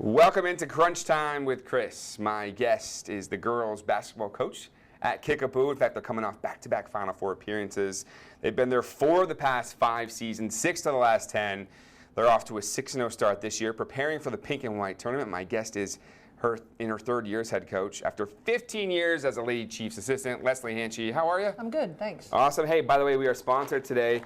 Welcome into Crunch Time with Chris. My guest is the girls basketball coach at Kickapoo. In fact, they're coming off back-to-back Final Four appearances. They've been there 4 of the past 5 seasons, 6 of the last 10. They're off to a 6-0 start this year, preparing for the pink and white tournament. My guest is in her 3rd year as head coach. After 15 years as a Lady Chiefs assistant, Leslie Hanchey. How are you? I'm good, thanks. Awesome. Hey, by the way, we are sponsored today.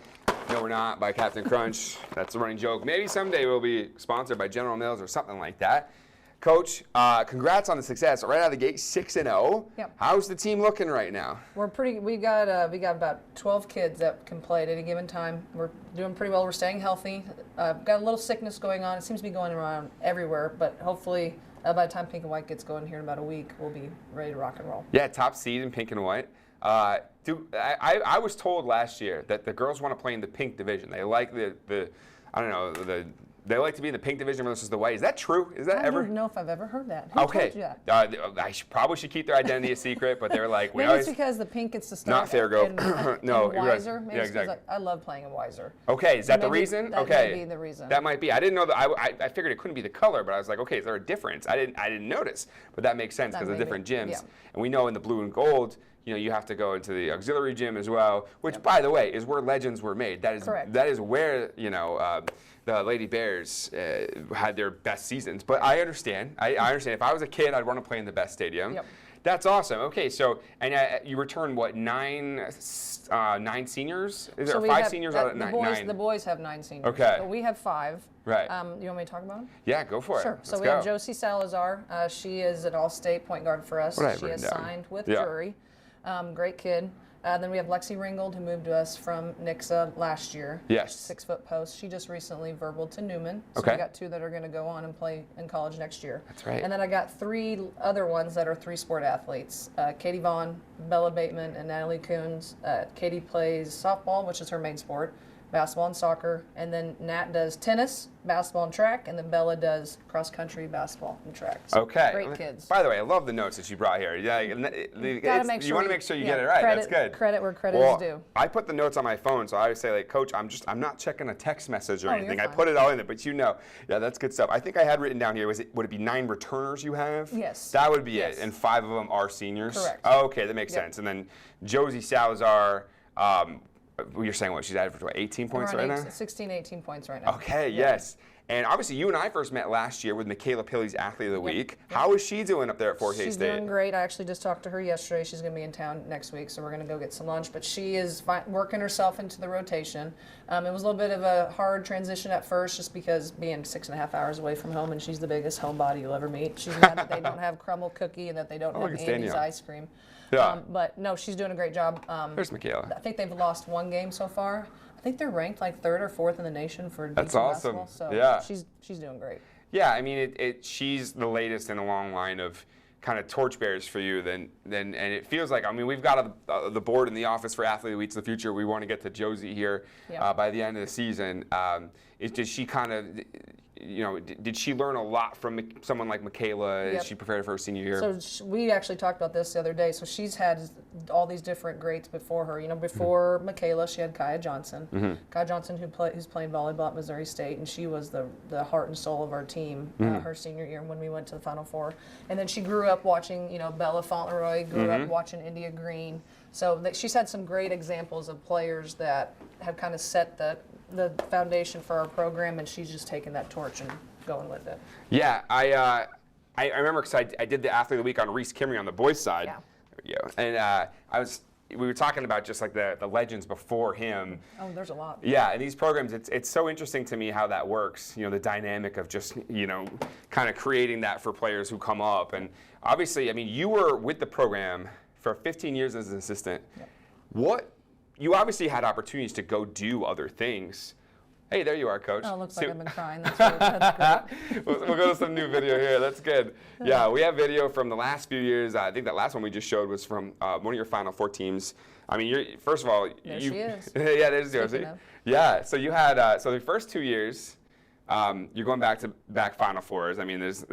No, we're not, by Captain Crunch. That's a running joke. Maybe someday we'll be sponsored by General Mills or something like that. Coach, congrats on the success. Right out of the gate, 6-0. Yep. How's the team looking right now? We got about 12 kids that can play at any given time. We're doing pretty well. We're staying healthy. Got a little sickness going on. It seems to be going around everywhere, but hopefully by the time pink and white gets going here in about a week, we'll be ready to rock and roll. Yeah, top seed in pink and white. I was told last year that the girls want to play in the pink division. They like they like to be in the pink division versus the white. Is that true? Is that I ever? don't know if I've ever heard that. Who Okay. told you that? I probably should keep their identity a secret, but they're like, Maybe it's because the pink gets to start. Not fair, go. No, in you're right. Weiser. Maybe Yeah, it's 'cause exactly. I love playing in Weiser. Okay, is that the reason? That Okay, may be the reason. That might be. I didn't know that. I figured it couldn't be the color, but I was like, okay, is there a difference? I didn't notice, but that makes sense because of different gyms. Yeah. And we know in the blue and gold, you have to go into the auxiliary gym as well, which, by the way, is where legends were made. That is Correct. That is where the Lady Bears had their best seasons. But I understand. I understand. If I was a kid, I'd want to play in the best stadium. Yep. That's awesome. Okay, so you return what, 9 seniors? Is there 5 seniors out of 9? The boys have 9 seniors. Okay. But we have 5. Right. You want me to talk about them? Yeah, go for it. Sure. So Let's we go. have Josie Salazar. She is an all-state point guard for us. What I She written has down. signed with Yeah. Drury. Great kid. Then we have Lexi Ringgold, who moved to us from Nixa last year. Yes. 6-foot post. She just recently verbaled to Newman. So Okay. we got 2 that are going to go on and play in college next year. That's right. And then I got 3 other ones that are 3-sport athletes. Katie Vaughn, Bella Bateman, and Natalie Coons. Katie plays softball, which is her main sport, basketball and soccer. And then Nat does tennis, basketball and track. And then Bella does cross country, basketball and track. So Okay. great kids. By the way, I love the notes that you brought here. Yeah, you want to make sure you get it right. Credit, That's good. Credit where credit Well, is due. I put the notes on my phone, so I always say, like, Coach, I'm not checking a text message or Oh, anything. you're I fine. put it all in there, but yeah, that's good stuff. I think I had written down here, would it be 9 returners you have? Yes. That would be Yes. it, and 5 of them are seniors? Correct. Okay, that makes Yep. sense. And then Josie Salazar, you're saying what, she's added for 18 points right now? 16, 18 points right now. Okay, Yeah. yes. And obviously, you and I first met last year with Michaela Pilley's Athlete of the Week. How is she doing up there at Fort Hays She's State? doing great. I actually just talked to her yesterday. She's going to be in town next week, so we're going to go get some lunch. But she is working herself into the rotation. It was a little bit of a hard transition at first, just because being 6.5 hours away from home, and she's the biggest homebody you'll ever meet. She's mad that they don't have crumble cookie and that they don't have look at Andy's Danielle. ice cream. Yeah. But no, she's doing a great job. There's Michaela. I think they've lost 1 game so far. I think they're ranked like 3rd or 4th in the nation for That's D2 awesome. basketball. So Yeah. she's doing great. Yeah, I mean, she's the latest in a long line of kind of torchbearers for you. And it feels like, I mean, we've got the board in the office for Athlete of the Week of the future. We want to get to Josie here by the end of the season. Does she kind of, did she learn a lot from someone like Michaela as Yep. she prepared for her senior year? So we actually talked about this the other day. So she's had all these different greats before her. Before Michaela, she had Kaya Johnson. Kaya Johnson, who's playing volleyball at Missouri State, and she was the heart and soul of our team her senior year when we went to the Final Four. And then she grew up watching, Bella Fauntleroy, grew up watching India Green. So she's had some great examples of players that have kind of set the foundation for our program, and she's just taking that torch and going with it. Yeah, I remember because I did the Athlete of the Week on Reese Kimmery on the boys' side. Yeah. There we go. And we were talking about just like the legends before him. Oh, there's a lot. Yeah, and these programs, it's so interesting to me how that works. The dynamic of just kind of creating that for players who come up. And obviously, I mean, you were with the program for 15 years as an assistant. Yep. You obviously had opportunities to go do other things. Hey, there you are, Coach. Oh, it looks like I've been crying. That's great. We'll go to some new video here. That's good. Yeah, we have video from the last few years. I think that last one we just showed was from one of your Final Four teams. I mean, first of all, There she is. Yeah, there's Josie. Yeah, so you had so the first 2 years, you're going back to back Final Fours. I mean, there's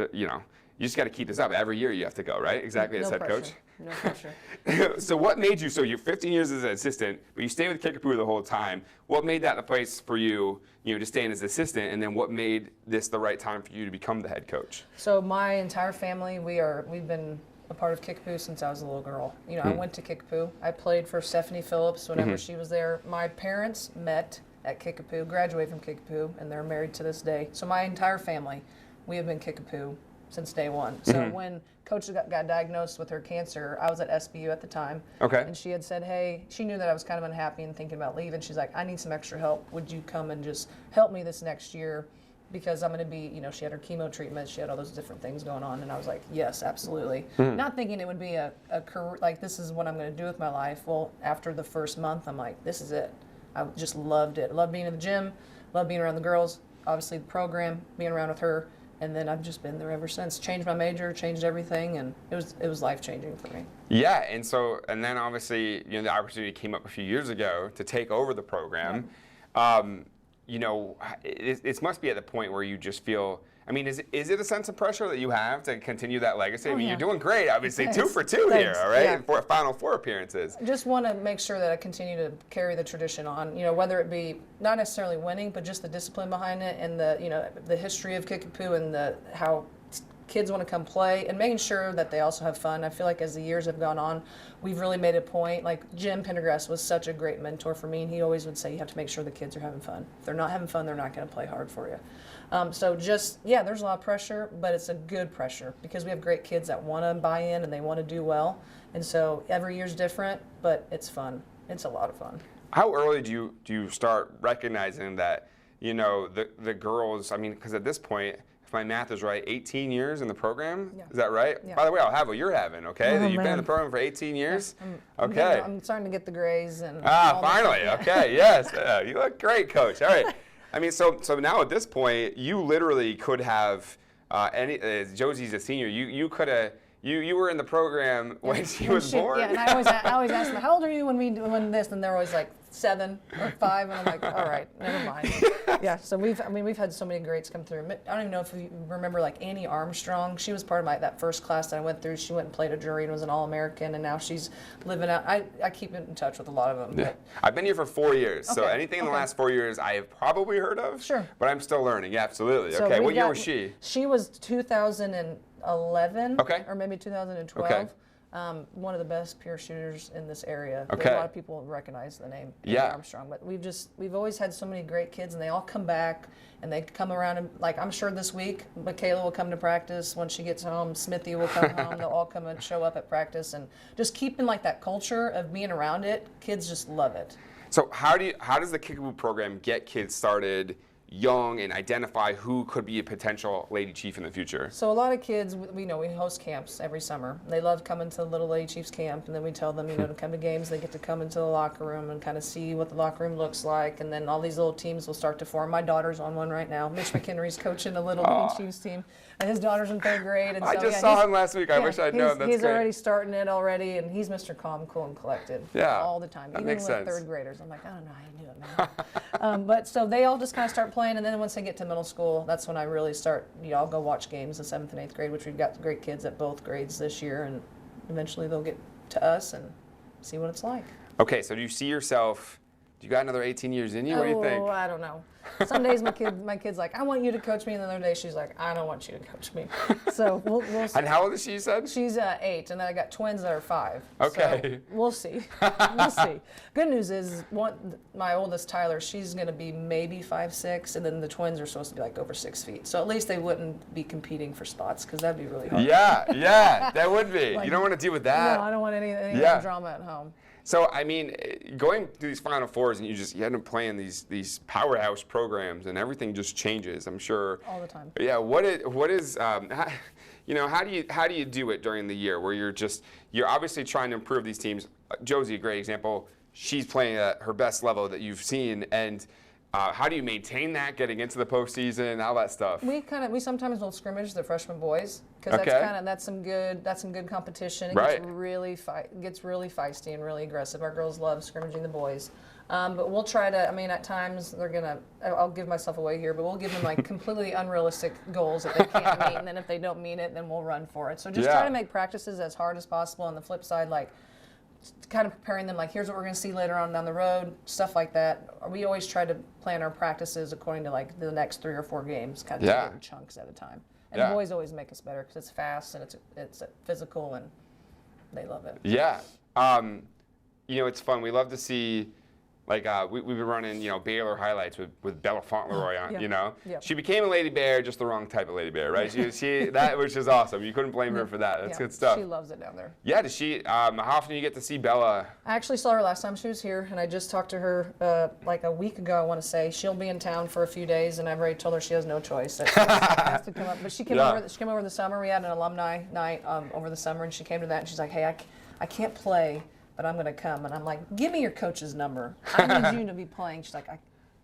you just got to keep this up. Every year you have to go, right? Exactly, as head coach. No pressure. So what made you, so you're 15 years as an assistant, but you stayed with Kickapoo the whole time. What made that a place for you, to stay in as assistant, and then what made this the right time for you to become the head coach? So my entire family, we've been a part of Kickapoo since I was a little girl. I went to Kickapoo. I played for Stephanie Phillips whenever she was there. My parents met at Kickapoo, graduated from Kickapoo, and they're married to this day. So my entire family, we have been Kickapoo since day one. So when Coach got diagnosed with her cancer, I was at SBU at the time. Okay. And she had said, hey, she knew that I was kind of unhappy and thinking about leaving. She's like, I need some extra help. Would you come and just help me this next year? Because I'm going to be, she had her chemo treatment. She had all those different things going on. And I was like, yes, absolutely. Not thinking it would be a career, like this is what I'm going to do with my life. Well, after the first month, I'm like, this is it. I just loved it. Loved being in the gym, loved being around the girls, obviously the program, being around with her. And then I've just been there ever since. Changed my major, changed everything, and it was life-changing for me. Yeah, and then obviously, the opportunity came up a few years ago to take over the program. It must be at the point where you just feel, is it a sense of pressure that you have to continue that legacy? You're doing great, obviously. Thanks. 2 for 2 here, all right? Yeah. For Final Four appearances. I just want to make sure that I continue to carry the tradition on, whether it be not necessarily winning, but just the discipline behind it and the history of Kickapoo and how kids want to come play and making sure that they also have fun. I feel like as the years have gone on, we've really made a point. Like Jim Pendergrass was such a great mentor for me, and he always would say, you have to make sure the kids are having fun. If they're not having fun, they're not going to play hard for you. So there's a lot of pressure, but it's a good pressure because we have great kids that want to buy in and they want to do well. And so every year's different, but it's fun. It's a lot of fun. How early do you start recognizing that, the girls, because at this point, if my math is right, 18 years in the program? Yeah. Is that right? Yeah. By the way, I'll have what you're having, okay? Oh, You've been in the program for 18 years? Yeah, okay. I'm starting to get the grays. And finally. Okay, yes. You look great, Coach. All right. So now at this point, you literally could have, Josie's a senior, you could have, you were in the program when she was born? Yeah, and I always ask them, how old are you when this? And they're always like 7 or 5, and I'm like, all right, never mind. Yeah, so we've had so many greats come through. I don't even know if you remember like Annie Armstrong. She was part of that first class that I went through. She went and played a jury and was an All-American, and now she's living out. I keep in touch with a lot of them. Yeah. I've been here for 4 years, so anything in the last 4 years I have probably heard of. Sure. But I'm still learning. Yeah, absolutely. So okay, what year was she? She was 2011. Okay. Or maybe 2012. Okay. One of the best pure shooters in this area. Okay. A lot of people recognize the name Armstrong, but we've always had so many great kids, and they all come back and they come around and I'm sure this week Michaela will come to practice when she gets home. Smithy will come home. They'll all come and show up at practice, and just keeping that culture of being around it. Kids just love it. So how does the Kickapoo program get kids started young and identify who could be a potential Lady Chief in the future? So a lot of kids, we host camps every summer. They love coming to the Little Lady Chiefs camp, and then we tell them, to come to games. They get to come into the locker room and kind of see what the locker room looks like, and then all these little teams will start to form. My daughter's on one right now. Mitch McHenry's coaching a Little Lady Chiefs team, and his daughter's in 3rd grade. And I just saw him last week. I wish I'd known. That's he's great. already starting it already, and he's Mr. Calm, cool, and collected all the time. That Even makes with sense. 3rd graders, I'm like, I don't know how you do it, man. But so they all just kind of start playing, and then once they get to middle school, that's when I really start, I'll go watch games in 7th and 8th grade, which we've got great kids at both grades this year, and eventually they'll get to us and see what it's like. Okay, so do you see yourself, do you got another 18 years in you? What do you think? Oh, I don't know. Some days my kid's like, I want you to coach me, and the other day she's like, I don't want you to coach me. So we'll see. And how old is she, you said? She's 8, and then I got twins that are 5. Okay. So we'll see. We'll see. Good news is, my oldest, Tyler, she's going to be maybe 5'6", and then the twins are supposed to be like over 6 feet. So at least they wouldn't be competing for spots, because that'd be really hard. Yeah, that would be. You don't want to deal with that. No, I don't want any drama at home. So, going through these Final Fours, and you end up playing these powerhouse programs, and everything just changes, I'm sure. All the time. Yeah, what is how do you do it during the year where you're obviously trying to improve these teams? Josie, a great example. She's playing at her best level that you've seen, and How do you maintain that getting into the postseason, all that stuff? We sometimes will scrimmage the freshman boys because that's some good competition. It Right. gets really feisty and really aggressive. Our girls love scrimmaging the boys. But we'll try to, at times I'll give myself away here, but we'll give them like completely unrealistic goals that they can't meet, and then if they don't meet it, then we'll run for it. So just try to make practices as hard as possible. On the flip side, like kind of preparing them, like here's what we're going to see later on down the road, stuff like that. We always try to plan our practices according to like the next 3 or 4 games, kind of in chunks at a time. And the boys always make us better because it's fast and it's physical and they love it. Yeah. It's fun. We love to see. Like we've been running, Baylor highlights with Bella Fauntleroy on, Yep. She became a Lady Bear, just the wrong type of Lady Bear, right? Which is awesome. You couldn't blame her for that. That's good stuff. She loves it down there. Yeah, does she? How often do you get to see Bella? I actually saw her last time she was here, and I just talked to her like a week ago, I want to say. She'll be in town for a few days, and I've already told her she has no choice. That she has to come up. But she came over. She came over the summer. We had an alumni night over the summer, and she came to that, and she's like, hey, I can't play, but I'm going to come. And I'm like, give me your coach's number. I need you to be playing. She's like,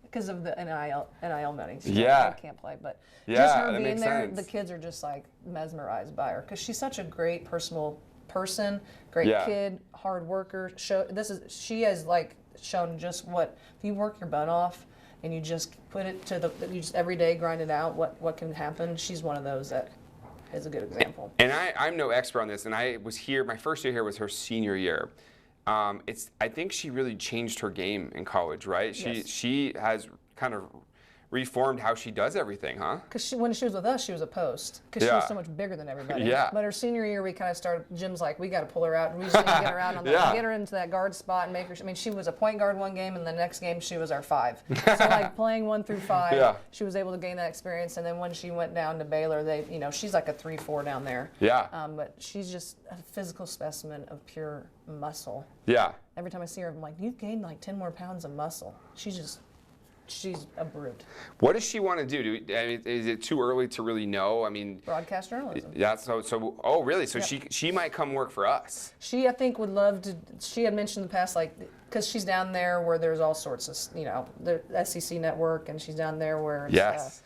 because of the NIL money. She's like, I can't play. But just her being there, the kids are just like mesmerized by her because she's such a great personal person, great kid, hard worker. She has like shown just what, if you work your butt off and you just put it to you just every day grind it out, what can happen. She's one of those that is a good example. And I'm no expert on this, and I was here, my first year here was her senior year. I think she really changed her game in college, right? She has kind of reformed how she does everything, huh? Because when she was with us, she was a post because she was so much bigger than everybody. Yeah. But her senior year, we kind of started. Jim's like, we got to pull her out, and we just need to get her out on get her into that guard spot and make her. She was a point guard one game, and the next game she was our 5. So like playing 1 through 5, she was able to gain that experience. And then when she went down to Baylor, she's like a 3-4 down there. Yeah. But she's just a physical specimen of pure muscle. Yeah. Every time I see her, I'm like, you've gained like 10 more pounds of muscle. She's a brute. What does she want to do? Is it too early to really know? Broadcast journalism. Yeah. So. Oh, really? So she might come work for us. She, I think, would love to. She had mentioned in the past, like, because she's down there where there's all sorts of, the SEC network, and she's down there where it's,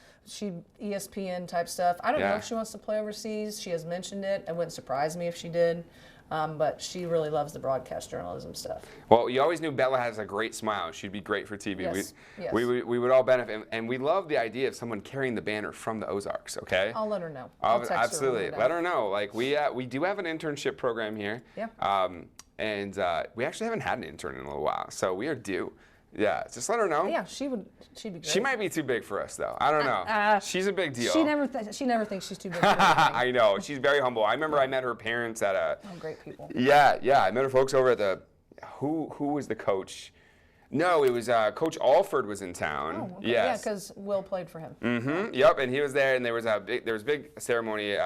ESPN type stuff. I don't know if she wants to play overseas. She has mentioned it. It wouldn't surprise me if she did. But she really loves the broadcast journalism stuff. Well, you always knew Bella has a great smile. She'd be great for TV. Yes. We would all benefit. And we love the idea of someone carrying the banner from the Ozarks, okay? I'll let her know. I'll text absolutely. her Let her know. Like, we do have an internship program here. Yeah. And we actually haven't had an intern in a little while, so we are due. Yeah, just let her know. Yeah, she'd be great. She might be too big for us, though. I don't know. She's a big deal. She never thinks she's too big for anything. I know. She's very humble. I remember I met her parents at a... Oh, great people. Yeah. I met her folks over at the... Who was the coach? No, it was Coach Alford was in town. Oh, okay. Yes. Yeah, because Will played for him. Mm-hmm. Yep, and he was there, and there was a big ceremony.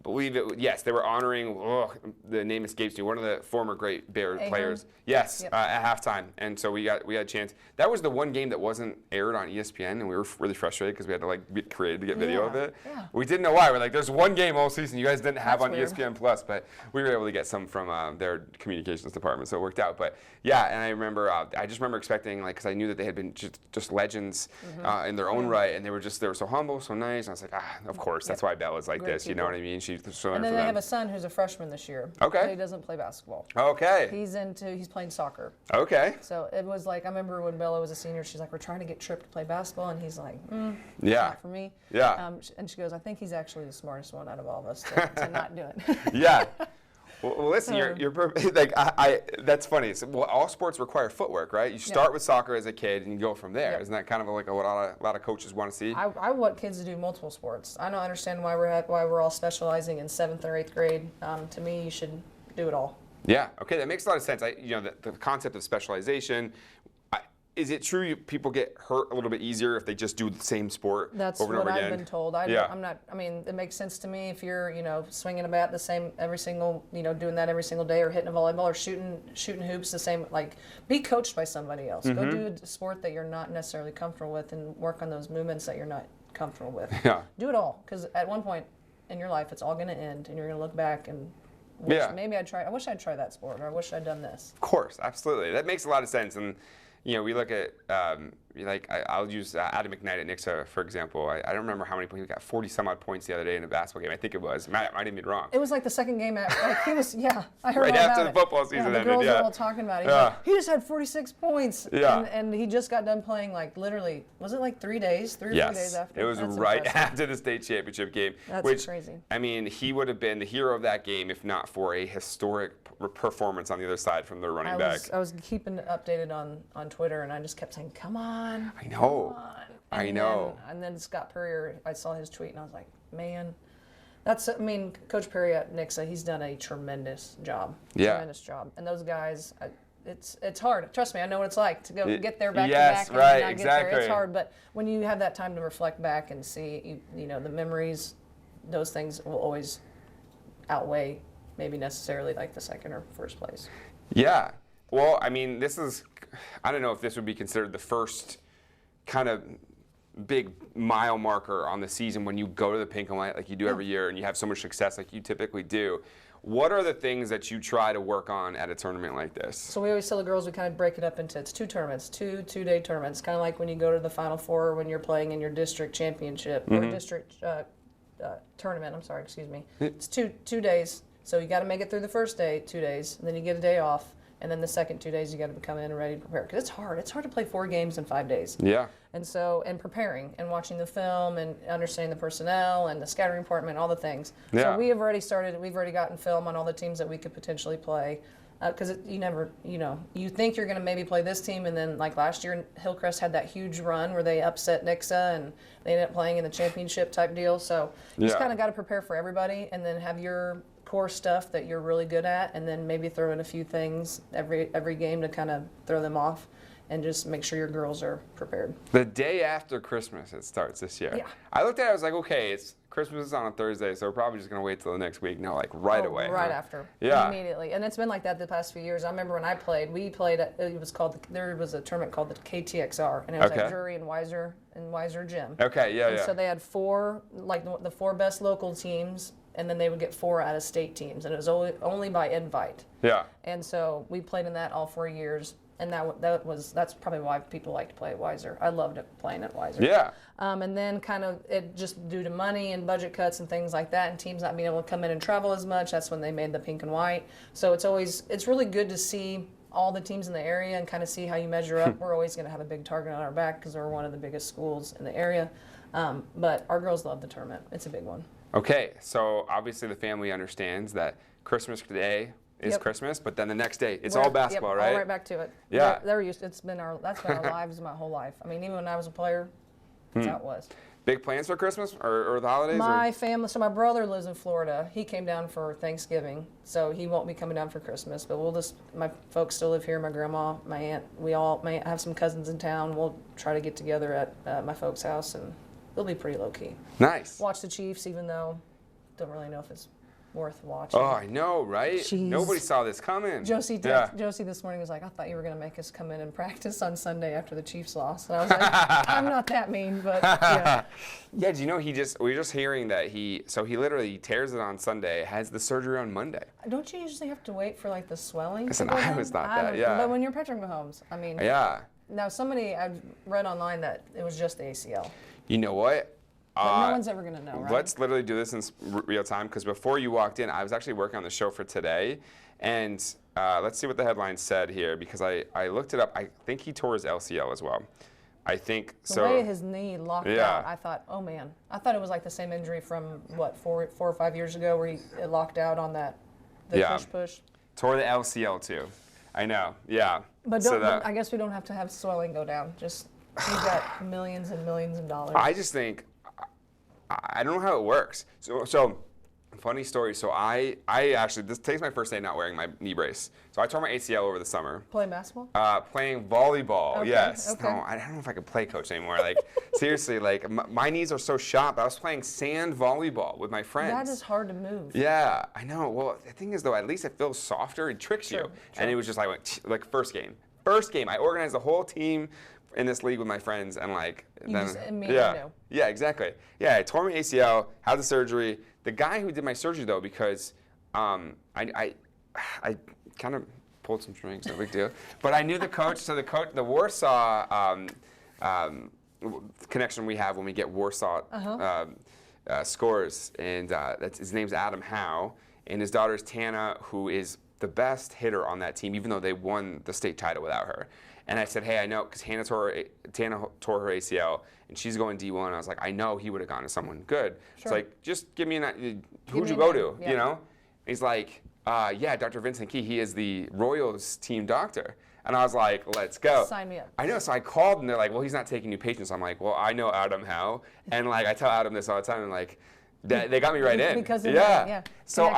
They were honoring, the name escapes me, one of the former great Bear players. Yes, at halftime. And so we had a chance. That was the one game that wasn't aired on ESPN, and we were really frustrated because we had to get creative to get video of it. Yeah. We didn't know why. We're like, there's one game all season you guys didn't have on weird. ESPN Plus, but we were able to get some from their communications department, so it worked out. But yeah, and I remember, I just remember expecting, because I knew that they had been just legends in their own right, and they were so humble, so nice. And I was like, of course, that's why Bella's like great this. People. You know what I mean? And then they have a son who's a freshman this year. Okay. But he doesn't play basketball. Okay. He's playing soccer. Okay. So it was like, I remember when Bella was a senior, she's like, we're trying to get Tripp to play basketball, and he's like, not for me. Yeah. And she goes, I think he's actually the smartest one out of all of us to not do it. Yeah. Well, listen, you're perfect. Like that's funny. So, all sports require footwork, right? You start with soccer as a kid and you go from there. Isn't that kind of like what a lot of coaches want to see? I want kids to do multiple sports. I don't understand why we're all specializing in 7th or 8th grade. To me, you should do it all. Yeah. Okay, that makes a lot of sense. The concept of specialization. Is it true people get hurt a little bit easier if they just do the same sport over and over again? That's what I've been told. It makes sense to me if you're, swinging a bat the same every single, doing that every single day, or hitting a volleyball, or shooting hoops the same. Like, be coached by somebody else. Go do a sport that you're not necessarily comfortable with, and work on those movements that you're not comfortable with. Yeah. Do it all, because at one point in your life, it's all going to end, and you're going to look back and maybe I wish I'd tried that sport, or I wish I'd done this. Of course, absolutely. That makes a lot of sense. And we look at like I'll use Adam McKnight at Nixa, for example. I don't remember how many points. He got 40-some odd points the other day in a basketball game. I think it was. I might have been wrong. It was like the second game. He was, I heard right all after about the football season the ended. girls were all talking about it. He just had 46 points. Yeah. And he just got done playing like literally, was it like 3 days? 3 or 4 days after? It was That's right impressive. after the state championship game. That's crazy. I mean, he would have been the hero of that game if not for a historic performance on the other side from their running back. I was keeping updated on Twitter, and I just kept saying, "Come on!" I know. Come on. I know. And then Scott Purrier, I saw his tweet, and I was like, "Man, Coach Perry at Nixa, he's done a tremendous job. Yeah. Tremendous job. And those guys, it's hard. Trust me, I know what it's like to go get there back yes, to back right, and not exactly. get there. It's hard, but when you have that time to reflect back and see, you know, the memories, those things will always outweigh maybe necessarily like the second or first place. Yeah. Well, I mean, I don't know if this would be considered the first kind of big mile marker on the season when you go to the pink and white like you do every year and you have so much success like you typically do. What are the things that you try to work on at a tournament like this? So we always tell the girls we kind of break it up into, it's 2 tournaments, two-day tournaments, kind of like when you go to the Final Four when you're playing in your district championship or district tournament, excuse me. It's two days. So you got to make it through the first day, 2 days, and then you get a day off, and then the second 2 days you got to come in and ready to prepare. Because it's hard. It's hard to play 4 games in 5 days. Yeah. And preparing and watching the film and understanding the personnel and the scouting department, all the things. Yeah. So we've already gotten film on all the teams that we could potentially play. Because you think you're going to maybe play this team, and then like last year, Hillcrest had that huge run where they upset Nixa and they ended up playing in the championship type deal. So you just kind of got to prepare for everybody, and then have your core stuff that you're really good at, and then maybe throw in a few things every game to kind of throw them off, and just make sure your girls are prepared. The day after Christmas it starts this year. Yeah. I looked at it, I was like, okay, Christmas is on a Thursday, so we're probably just going to wait till the next week. No, like right away. Right huh? after. Yeah. Immediately. And it's been like that the past few years. I remember when I played, there was a tournament called the KTXR, and it was at Drury and Weiser Gym. Okay, yeah, And so they had 4, like the 4 best local teams, and then they would get 4 out-of-state teams, and it was only by invite. Yeah. And so we played in that all 4 years, and that's probably why people like to play at Weiser. I loved playing at Weiser. Yeah. And then kind of it just due to money and budget cuts and things like that, and teams not being able to come in and travel as much, that's when they made the pink and white. So it's really good to see all the teams in the area and kind of see how you measure up. We're always going to have a big target on our back because we're one of the biggest schools in the area. But our girls love the tournament. It's a big one. Okay, so obviously the family understands that Christmas Day is Christmas, but then the next day it's all basketball, right? All right back to it. Yeah. That's been our lives my whole life. I mean, even when I was a player, that's how it was. Big plans for Christmas or the holidays? My family, so my brother lives in Florida. He came down for Thanksgiving, so he won't be coming down for Christmas. But my folks still live here. My grandma, my aunt, we all have some cousins in town. We'll try to get together at my folks' house, and it'll be pretty low key. Nice. Watch the Chiefs, even though don't really know if it's worth watching. Oh, I know, right? Jeez. Nobody saw this coming. Josie this morning was like, I thought you were going to make us come in and practice on Sunday after the Chiefs lost. And I was like, I'm not that mean, but yeah. Yeah, do you know we were just hearing that he literally tears it on Sunday, has the surgery on Monday. Don't you usually have to wait for like the swelling? Listen, I was not that, yeah. But when you're Patrick Mahomes, I mean. Yeah. Now I've read online that it was just the ACL. You know what? But no one's ever going to know, right? Let's literally do this in real time, because before you walked in, I was actually working on the show for today, and let's see what the headline said here, because I looked it up. I think he tore his LCL as well. I think so. The way his knee locked out, I thought, oh man. I thought it was like the same injury from, what, 4 or 5 years ago where he locked out on the push. Tore the LCL too. I know, yeah. But I guess we don't have to have swelling go down. Just, you've got millions and millions of dollars. I just think, I don't know how it works. So funny story. So I actually, today's my first day not wearing my knee brace. So I tore my ACL over the summer. Playing basketball? Playing volleyball, okay, yes. Okay. No, I don't know if I could play coach anymore. Like, seriously, like, my knees are so shot. I was playing sand volleyball with my friends. That is hard to move. Yeah, I know. Well, the thing is, though, at least it feels softer. It tricks you. And it was just like first game. I organized the whole team in this league with my friends, and yeah, exactly. Yeah, I tore my ACL, had the surgery. The guy who did my surgery, though, because I kind of pulled some strings, no big deal. But I knew the coach, so the Warsaw connection we have when we get Warsaw scores, and his name's Adam Howe, and his daughter's Tana, who is the best hitter on that team, even though they won the state title without her. And I said, hey, I know, because Tana tore her ACL, and she's going D1. I was like, I know he would have gone to someone good. Sure. It's like, just give me who'd you go to, you know? He's like, yeah, Dr. Vincent Key, he is the Royals team doctor. And I was like, let's go. Sign me up. I know, so I called, and they're like, well, he's not taking new patients. I'm like, well, I know Adam Howe. And like, I tell Adam this all the time, and like, they got me right in. Because of that, yeah. So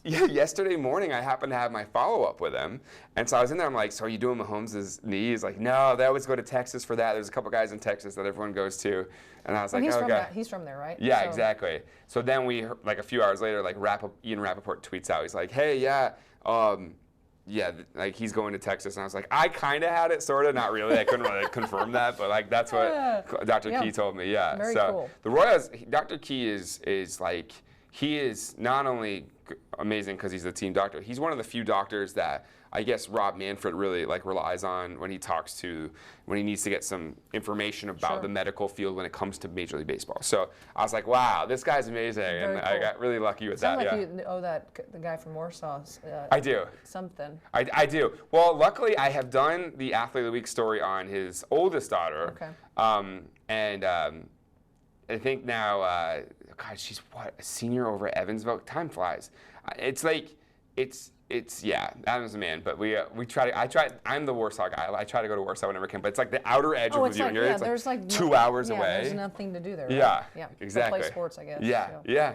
yesterday morning, I happened to have my follow-up with him. And so I was in there, I'm like, so are you doing Mahomes' knee? He's like, no, they always go to Texas for that. There's a couple guys in Texas that everyone goes to. And I was like, he's from there, right? Yeah, so. Exactly. So then we, like a few hours later, like Ian Rappaport tweets out, he's like, hey, yeah, like he's going to Texas. And I was like, I kind of had it, sort of, not really. I couldn't really confirm that, but like that's what Dr. Key told me. Yeah. Very so cool. The Royals, Dr. Key is like, he is not only amazing because he's the team doctor. He's one of the few doctors that I guess Rob Manfred really like relies on when he when he needs to get some information about the medical field when it comes to Major League Baseball. So I was like, wow, this guy's amazing, and cool. I got really lucky with that. Like you owe the guy from Warsaw. I do. Something. I do. Well, luckily I have done the Athlete of the Week story on his oldest daughter. Okay. I think now, God, she's what, a senior over at Evansville? Time flies. It's like, yeah, Adam's a man, but I'm the Warsaw guy. I try to go to Warsaw whenever I can, but it's like the outer edge of Missouri. Like, it's like 2 hours away. There's nothing to do there. Right? Yeah, exactly. Play sports, I guess. Yeah.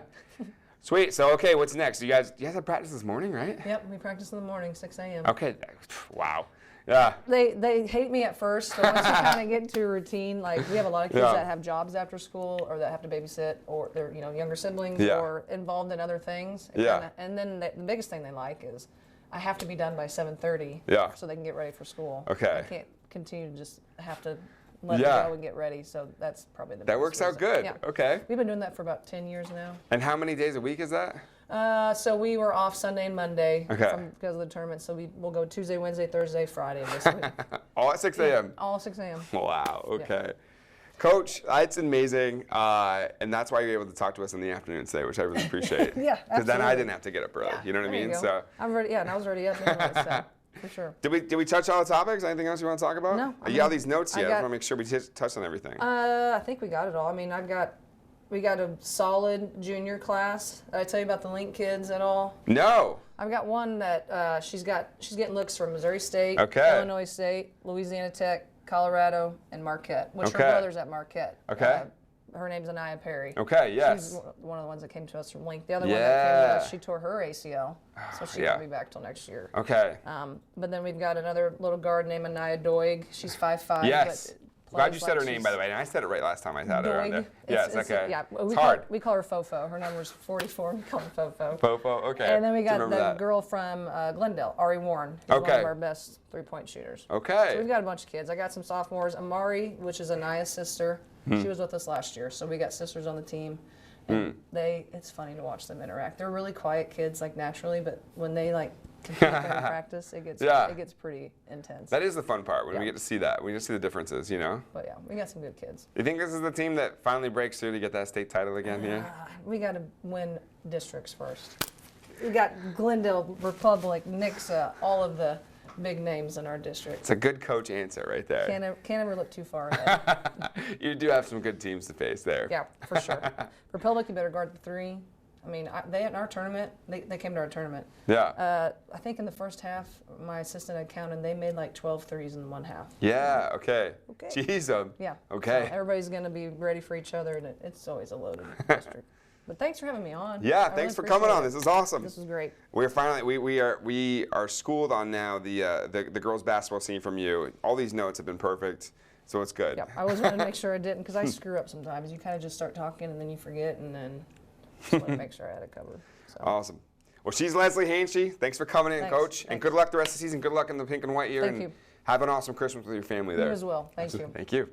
Sweet. So, okay, what's next? You guys have practice this morning, right? Yep, we practice in the morning, 6 a.m. Okay. Wow. Yeah. They hate me at first, so once you kind of get into a routine, like we have a lot of kids that have jobs after school or that have to babysit, or they're younger siblings or involved in other things. And then the biggest thing they like is I have to be done by 7:30 so they can get ready for school. Okay. I can't continue to just have to let them go and get ready, so that's probably the best That works out good. Yeah. Okay. We've been doing that for about 10 years now. And how many days a week is that? So we were off Sunday and Monday because of the tournament. So we'll go Tuesday, Wednesday, Thursday, Friday this week. All at 6 a.m.? All at 6 a.m. Wow, okay. Yeah. Coach, it's amazing, and that's why you're able to talk to us in the afternoon today, which I really appreciate. Because then I didn't have to get up early. Yeah, you know what I mean? So I'm ready. Yeah, and I was already up anyway, so for sure. Did we touch all the topics? Anything else you want to talk about? No. You got these notes yet? I want to make sure we touched on everything. I think we got it all. I mean, we got a solid junior class. Did I tell you about the Link kids at all? No. I've got one that she's getting looks from Missouri State, Illinois State, Louisiana Tech, Colorado, and Marquette, which her brother's at Marquette. Okay. Her name's Anaya Perry. Okay, yes. She's one of the ones that came to us from Link. The other one that came to us, she tore her ACL, so she won't be back till next year. Okay. But then we've got another little guard named Anaya Doig. She's 5'5". Yes. Glad you said her name, by the way, and I said it right last time I had her on there. Yes, okay. Yeah, it's hard. We call her Fofo. Her number's 44. We call her Fofo. Fofo, okay. And then we got the girl from Glendale, Ari Warren, who's one of our best three-point shooters. Okay. So we've got a bunch of kids. I got some sophomores. Amari, which is Anaya's sister, she was with us last year, so we got sisters on the team. And it's funny to watch them interact. They're really quiet kids, like naturally, but when they compete in practice, it gets pretty intense. That is the fun part when we get to see that. We just see the differences, But yeah, we got some good kids. You think this is the team that finally breaks through to get that state title again here? We got to win districts first. We got Glendale, Republic, Nixa, all of the big names in our district. It's a good coach answer right there. Can't ever look too far ahead. You do have some good teams to face there. Yeah, for sure. Republic, you better guard the 3. I mean, they in our tournament, they came to our tournament. Yeah. I think in the first half, my assistant had counted, they made like 12 threes in one half. Yeah, okay. Jeez. Yeah. Okay. So everybody's going to be ready for each other, and it's always a loaded district. But thanks for having me on. Yeah, thanks for coming on. This is awesome. This is great. We're finally we are schooled on now the girls basketball scene from you. All these notes have been perfect, so it's good. Yeah, I always wanted to make sure I didn't, because I screw up sometimes. You kind of just start talking and then you forget, and then just want to make sure I had it covered. So. Awesome. Well, she's Leslie Hanchey. Thanks for coming in, Coach. And good luck the rest of the season. Good luck in the pink and white year. Thank you. Have an awesome Christmas with your family there. You as well. Thank you. Thank you.